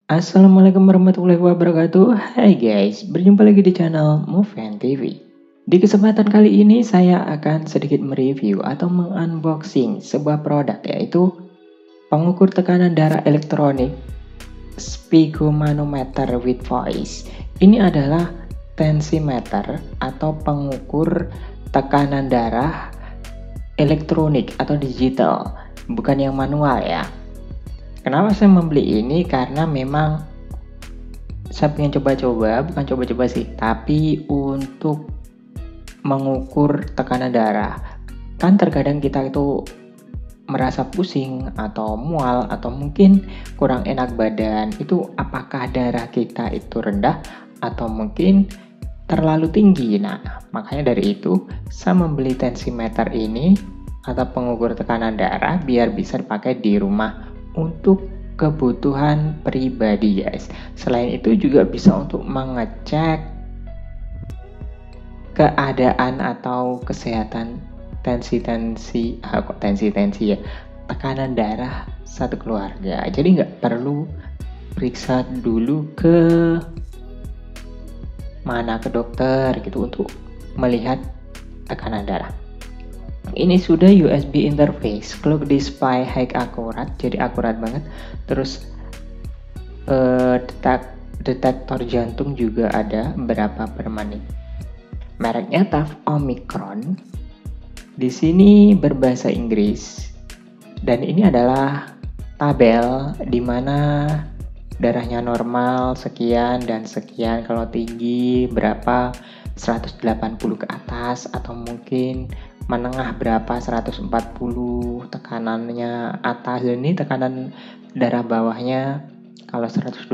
Assalamualaikum warahmatullahi wabarakatuh. Hai guys, berjumpa lagi di channel Moven TV. Di kesempatan kali ini saya akan sedikit mereview atau mengunboxing sebuah produk, yaitu pengukur tekanan darah elektronik sphygmomanometer with voice. Ini adalah tensimeter atau pengukur tekanan darah elektronik atau digital, bukan yang manual ya. Kenapa saya membeli ini? Karena memang saya pengen coba-coba, bukan coba-coba sih, tapi untuk mengukur tekanan darah. Kan terkadang kita itu merasa pusing atau mual atau mungkin kurang enak badan. Itu apakah darah kita itu rendah atau mungkin terlalu tinggi? Nah, makanya dari itu saya membeli tensimeter ini atau pengukur tekanan darah biar bisa dipakai di rumah untuk kebutuhan pribadi guys. Selain itu juga bisa untuk mengecek keadaan atau kesehatan tensi ya, tekanan darah satu keluarga. Jadi nggak perlu periksa dulu ke dokter gitu untuk melihat tekanan darah. Ini sudah USB interface, clock display high akurat, jadi akurat banget. Terus detektor jantung juga ada berapa per menit. Mereknya TAF Omicron. Di sini berbahasa Inggris. Dan ini adalah tabel di mana darahnya normal sekian dan sekian, kalau tinggi berapa 180 ke atas, atau mungkin menengah berapa 140, tekanannya atas, dan ini tekanan darah bawahnya kalau 120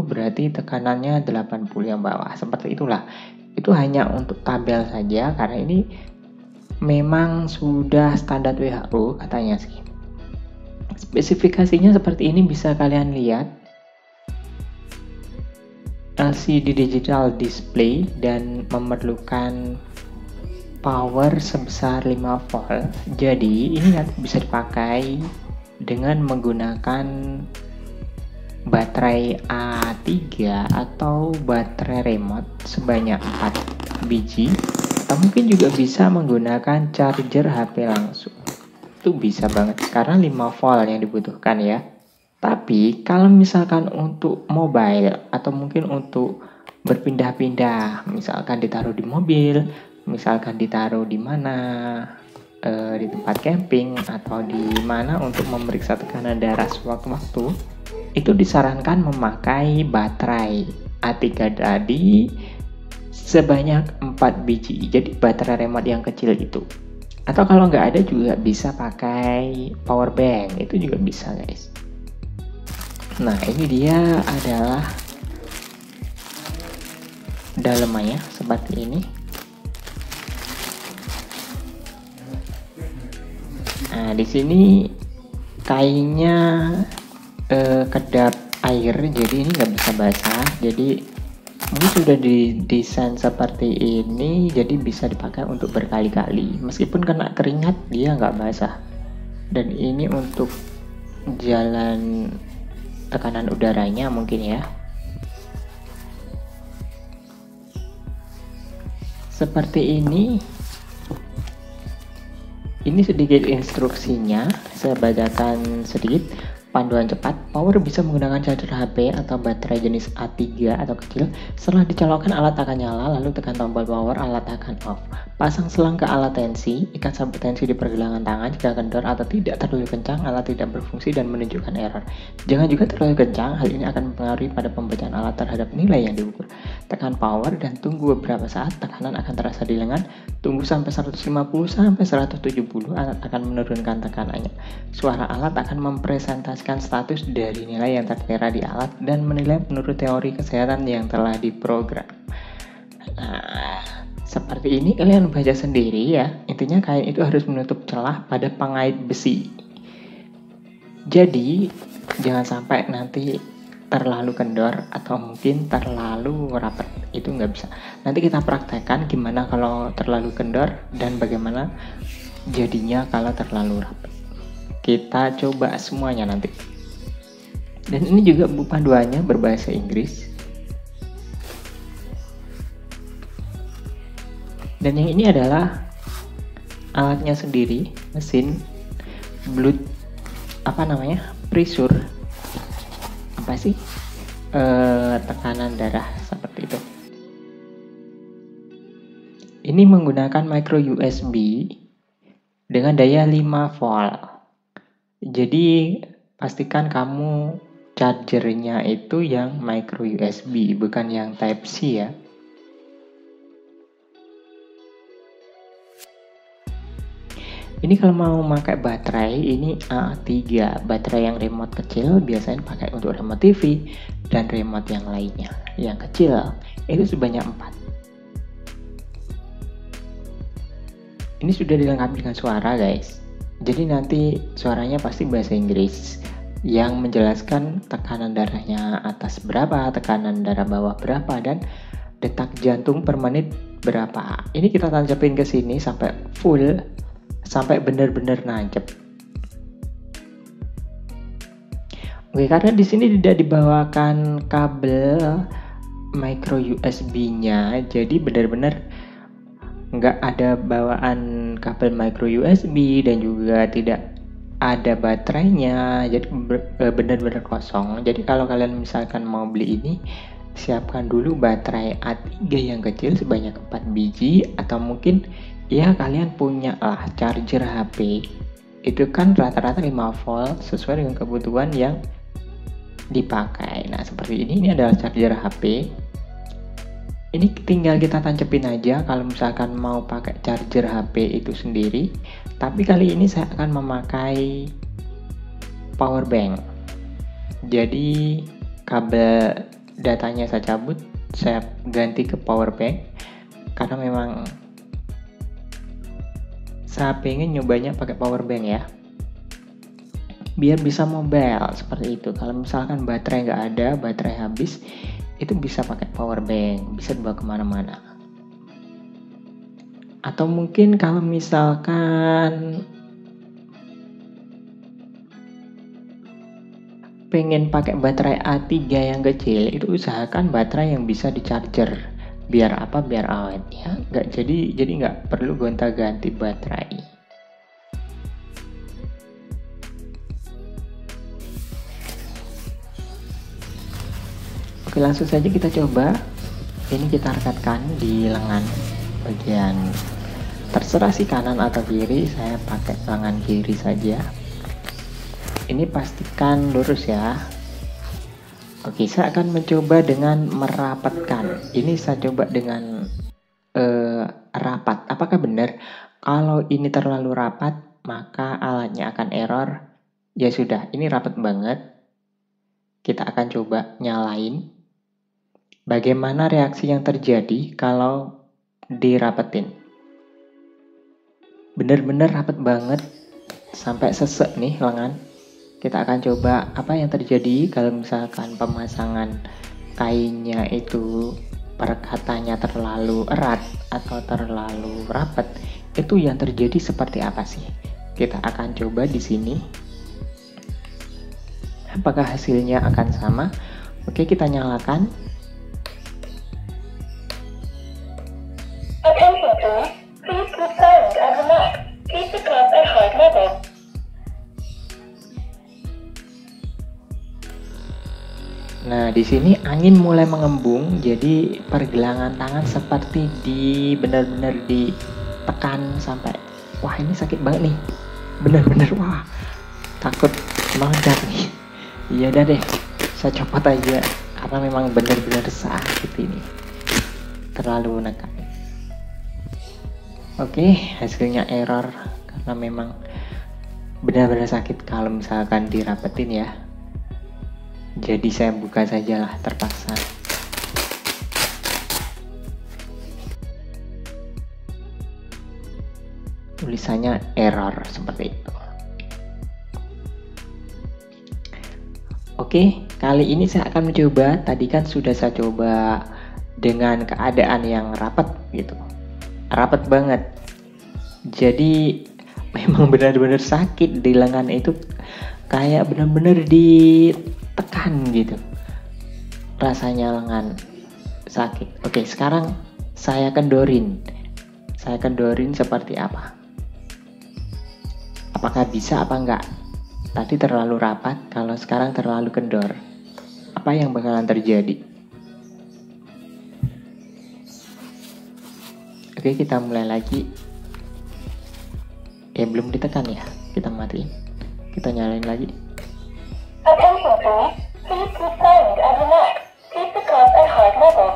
berarti tekanannya 80 yang bawah, seperti itulah. Itu hanya untuk tabel saja karena ini memang sudah standar WHO katanya sih. Spesifikasinya seperti ini, bisa kalian lihat. LCD digital display dan memerlukan power sebesar 5 volt. Jadi ini nanti bisa dipakai dengan menggunakan baterai A3 atau baterai remote sebanyak 4 biji, atau mungkin juga bisa menggunakan charger HP langsung. Itu bisa banget karena 5 volt yang dibutuhkan ya. Tapi kalau misalkan untuk mobile atau mungkin untuk berpindah-pindah, misalkan ditaruh di mobil, misalkan ditaruh di mana, di tempat camping atau di mana untuk memeriksa tekanan darah sewaktu-waktu, itu disarankan memakai baterai A3 tadi sebanyak 4 biji. Jadi baterai remote yang kecil itu. Atau kalau nggak ada juga bisa pakai power bank, itu juga bisa guys. Nah, ini dia adalah dalemannya seperti ini. Nah, di sini kainnya kedap air, jadi ini nggak bisa basah. Jadi ini sudah didesain seperti ini, jadi bisa dipakai untuk berkali-kali. Meskipun kena keringat, dia nggak basah. Dan ini untuk jalan tekanan udaranya mungkin ya. Seperti ini. Ini sedikit instruksinya, saya bacakan sedikit. Panduan cepat, power bisa menggunakan charger HP atau baterai jenis A3 atau kecil. Setelah dicolokkan, alat akan nyala, lalu tekan tombol power, alat akan off. Pasang selang ke alat tensi, ikat sabuk tensi di pergelangan tangan. Jika kendor atau tidak terlalu kencang, alat tidak berfungsi dan menunjukkan error. Jangan juga terlalu kencang, hal ini akan mempengaruhi pada pembacaan alat terhadap nilai yang diukur. Tekan power dan tunggu beberapa saat, tekanan akan terasa di lengan. Tunggu sampai 150 sampai 170, alat akan menurunkan tekanannya. Suara alat akan mempresentasikan status dari nilai yang tertera di alat dan menilai menurut teori kesehatan yang telah diprogram. Nah, seperti ini kalian baca sendiri ya. Intinya kain itu harus menutup celah pada pengait besi. Jadi jangan sampai nanti terlalu kendor atau mungkin terlalu rapat, itu nggak bisa. Nanti kita praktekkan gimana kalau terlalu kendor dan bagaimana jadinya kalau terlalu rapat. Kita coba semuanya nanti. Dan ini juga buku panduannya berbahasa Inggris. Dan yang ini adalah alatnya sendiri, mesin blood pressure, tekanan darah seperti itu. Ini menggunakan micro USB dengan daya 5 volt. Jadi pastikan kamu chargernya itu yang micro USB, bukan yang Type C ya. Ini kalau mau pakai baterai, ini A3, baterai yang remote kecil biasanya pakai untuk remote TV dan remote yang lainnya. Yang kecil itu sebanyak 4. Ini sudah dilengkapi dengan suara guys. Jadi nanti suaranya pasti bahasa Inggris yang menjelaskan tekanan darahnya atas berapa, tekanan darah bawah berapa, dan detak jantung per menit berapa. Ini kita tancapin ke sini sampai full, sampai benar-benar nancep. Oke, karena di sini tidak dibawakan kabel micro USB-nya, jadi benar-benar nggak ada bawaan kabel micro USB dan juga tidak ada baterainya, jadi benar-benar kosong. Jadi kalau kalian misalkan mau beli ini, siapkan dulu baterai A3 yang kecil sebanyak 4 biji, atau mungkin ya kalian punya lah charger HP, itu kan rata-rata 5 volt sesuai dengan kebutuhan yang dipakai. Nah seperti ini adalah charger HP. Ini tinggal kita tancepin aja kalau misalkan mau pakai charger HP itu sendiri. Tapi kali ini saya akan memakai power bank. Jadi kabel datanya saya cabut, saya ganti ke power bank karena memang saya pengen nyobanya pakai power bank ya, biar bisa mobile seperti itu. Kalau misalkan baterai nggak ada, baterai habis, itu bisa pakai power bank, bisa dibawa kemana-mana. Atau mungkin kalau misalkan pengen pakai baterai A3 yang kecil, itu usahakan baterai yang bisa di charger, biar awet ya. Jadi nggak perlu gonta-ganti baterai. Oke, langsung saja kita coba. Ini kita rekatkan di lengan bagian, terserah sih kanan atau kiri, saya pakai lengan kiri saja. Ini pastikan lurus ya. Oke, saya akan mencoba dengan merapatkan. Ini saya coba dengan rapat. Apakah benar? Kalau ini terlalu rapat, maka alatnya akan error. Ya sudah, ini rapat banget. Kita akan coba nyalain. Bagaimana reaksi yang terjadi kalau dirapetin? Bener-bener rapet banget, sampai sesek nih lengan. Kita akan coba apa yang terjadi kalau misalkan pemasangan kainnya itu perekatannya terlalu erat atau terlalu rapat. Itu yang terjadi seperti apa sih? Kita akan coba di sini. Apakah hasilnya akan sama? Oke, kita nyalakan. Nah, di sini angin mulai mengembung, jadi pergelangan tangan seperti benar-benar ditekan sampai, wah ini sakit banget nih, benar-benar wah takut meledak nih. Iya dah deh, saya copot aja karena memang benar-benar sakit ini, terlalu menekan. Oke, hasilnya error karena memang benar-benar sakit kalau misalkan dirapetin ya. Jadi saya buka sajalah terpaksa. Tulisannya error seperti itu. Oke, kali ini saya akan mencoba. Tadi kan sudah saya coba dengan keadaan yang rapat gitu. Rapat banget. Jadi memang benar-benar sakit di lengan itu, kayak benar-benar tekan gitu, rasanya lengan sakit. Oke, sekarang saya kendorin seperti apa, apakah bisa apa enggak. Tadi terlalu rapat, kalau sekarang terlalu kendor, apa yang bakalan terjadi? Oke, kita mulai lagi. Belum ditekan ya, kita matiin, kita nyalain lagi. Attention please, please keep silent and relax. Keep the cuff at heart level.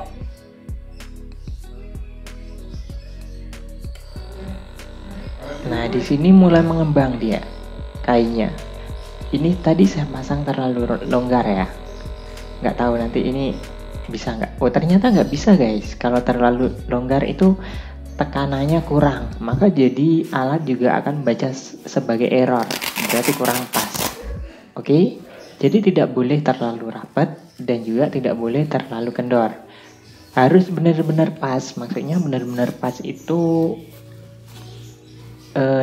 Nah, di sini mulai mengembang dia kainnya. Ini tadi saya pasang terlalu longgar ya, nggak tahu nanti ini bisa nggak. Oh, ternyata nggak bisa guys. Kalau terlalu longgar itu tekanannya kurang, maka jadi alat juga akan baca sebagai error, berarti kurang pas. Oke, jadi tidak boleh terlalu rapat dan juga tidak boleh terlalu kendor, harus benar-benar pas. Maksudnya benar-benar pas itu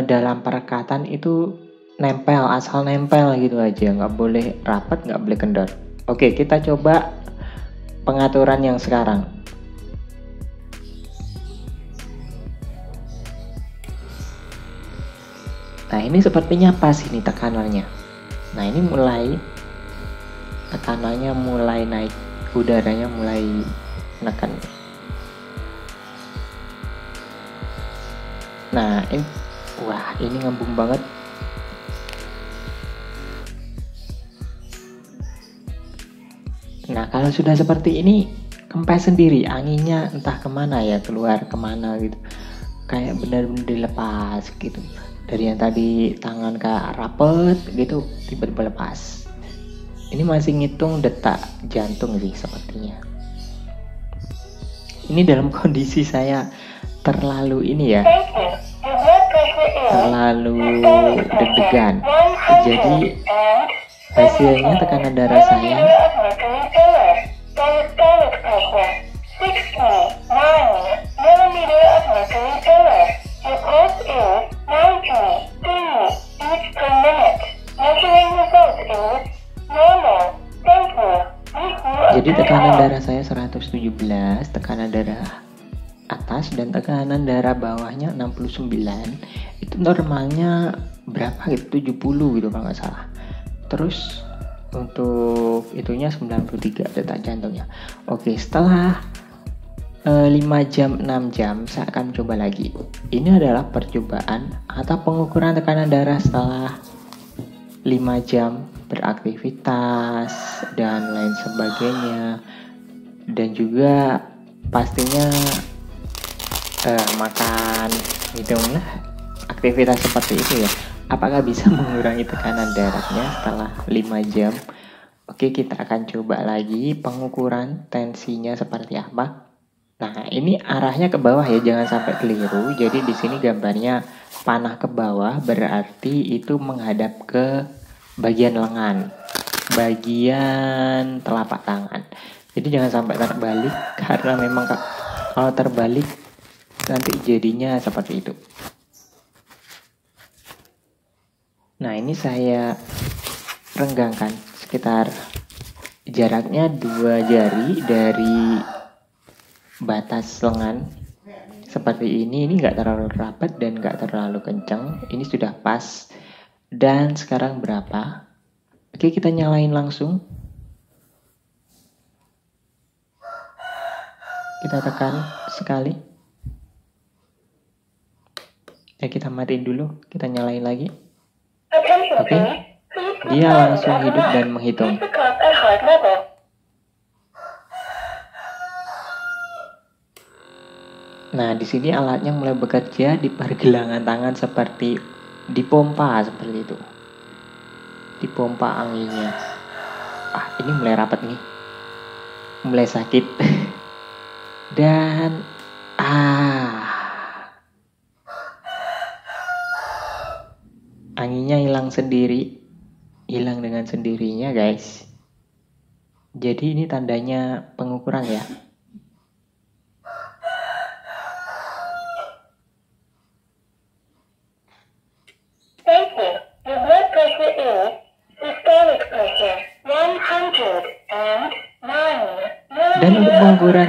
dalam perekatan itu nempel, asal nempel gitu aja, nggak boleh rapat, nggak boleh kendor. Oke, kita coba pengaturan yang sekarang. Nah, ini sepertinya pas ini tekanannya. Nah, ini mulai tekanannya mulai naik, udaranya mulai menekan. Nah, ini wah, ini ngembung banget. Nah, kalau sudah seperti ini, kempes sendiri, anginnya entah kemana ya, keluar kemana gitu, kayak benar-benar dilepas gitu. Dari yang tadi tangan kayak rapet gitu, tiba-tiba lepas. Ini masih ngitung detak jantung sih sepertinya. Ini dalam kondisi saya terlalu ini ya, terlalu deg-degan. Jadi hasilnya tekanan darah saya jadi tekanan darah saya 117, tekanan darah atas dan tekanan darah bawahnya 69. Itu normalnya berapa gitu, 70 gitu kalau nggak salah. Terus untuk itunya 93 detak jantungnya. Oke, setelah 5 jam 6 jam saya akan coba lagi. Ini adalah percobaan atau pengukuran tekanan darah setelah 5 jam beraktivitas dan lain sebagainya, dan juga pastinya makan, hidunglah, aktivitas seperti itu ya. Apakah bisa mengurangi tekanan darahnya setelah 5 jam? Oke, kita akan coba lagi pengukuran tensinya seperti apa. Nah, ini arahnya ke bawah ya, jangan sampai keliru. Jadi di sini gambarnya panah ke bawah, berarti itu menghadap ke bagian lengan, bagian telapak tangan. Jadi jangan sampai terbalik, karena memang kalau terbalik nanti jadinya seperti itu. Nah, ini saya renggangkan sekitar jaraknya 2 jari dari batas lengan seperti ini. Ini nggak terlalu rapat dan nggak terlalu kencang, ini sudah pas. Dan sekarang berapa? Oke, kita nyalain langsung, kita tekan sekali. Kita matiin dulu, kita nyalain lagi. Oke, dia langsung hidup dan menghitung. Nah, di sini alatnya mulai bekerja di pergelangan tangan seperti dipompa, seperti itu. Dipompa anginnya. Ini mulai rapat nih. Mulai sakit. Dan anginnya hilang sendiri. Hilang dengan sendirinya, guys. Jadi ini tandanya pengukuran ya. Thank you. Your blood pressure is systolic pressure 100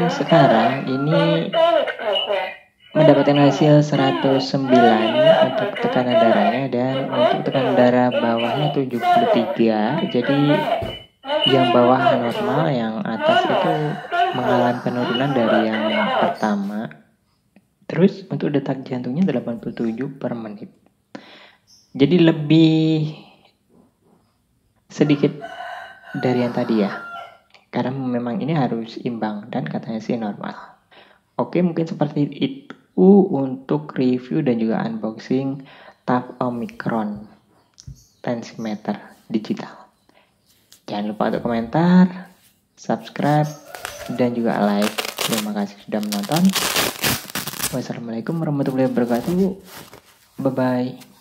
sekarang ini mendapatkan hasil 109 untuk tekanan darahnya, dan untuk tekanan darah bawahnya 73. Jadi yang bawah normal, yang atas itu mengalami penurunan dari yang pertama. Terus untuk detak jantungnya 87 per menit. Jadi lebih sedikit dari yang tadi ya, karena memang ini harus imbang dan katanya sih normal. Oke, mungkin seperti itu untuk review dan juga unboxing TAF Omicron tensimeter digital. Jangan lupa untuk komentar, subscribe, dan juga like. Terima kasih sudah menonton. Wassalamualaikum warahmatullahi wabarakatuh. Bye-bye.